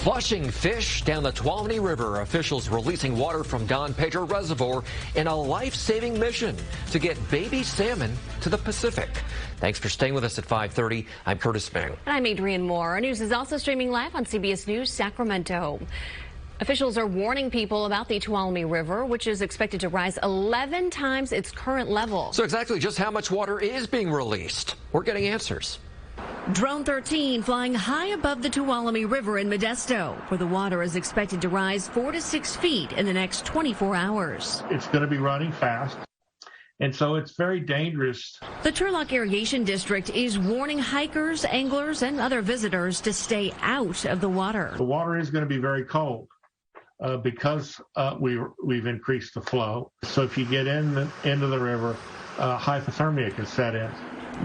Flushing fish down the Tuolumne River. Officials releasing water from Don Pedro Reservoir in a life-saving mission to get baby salmon to the Pacific. Thanks for staying with us at 5:30. I'm Curtis Meng. And I'm Adrienne Moore. Our news is also streaming live on CBS News Sacramento. Officials are warning people about the Tuolumne River, which is expected to rise 11 times its current level. So exactly just how much water is being released? We're getting answers. Drone 13 flying high above the Tuolumne River in Modesto, where the water is expected to rise 4 to 6 feet in the next 24 hours. It's going to be running fast, and so it's very dangerous. The Turlock Irrigation District is warning hikers, anglers, and other visitors to stay out of the water. The water is going to be very cold because we've increased the flow. So if you get into the river, hypothermia can set in.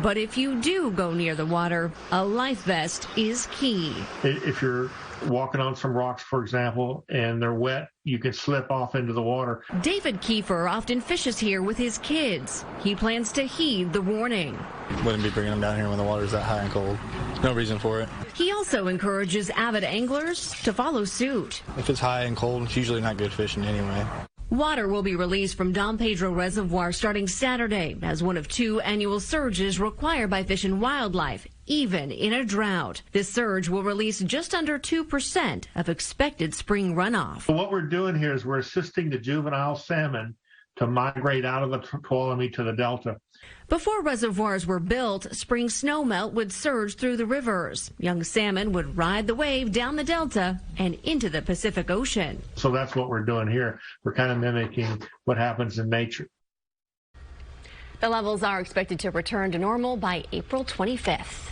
But if you do go near the water, a life vest is key. If you're walking on some rocks, for example, and they're wet, you can slip off into the water. David Kiefer often fishes here with his kids. He plans to heed the warning. Wouldn't be bringing them down here when the water's that high and cold. No reason for it. He also encourages avid anglers to follow suit. If it's high and cold, it's usually not good fishing anyway. Water will be released from Don Pedro Reservoir starting Saturday as one of 2 annual surges required by Fish and Wildlife, even in a drought. This surge will release just under 2% of expected spring runoff. What we're doing here is we're assisting the juvenile salmon to migrate out of the Tuolumne to the Delta. Before reservoirs were built, spring snowmelt would surge through the rivers. Young salmon would ride the wave down the Delta and into the Pacific Ocean. So that's what we're doing here. We're kind of mimicking what happens in nature. The levels are expected to return to normal by April 25th.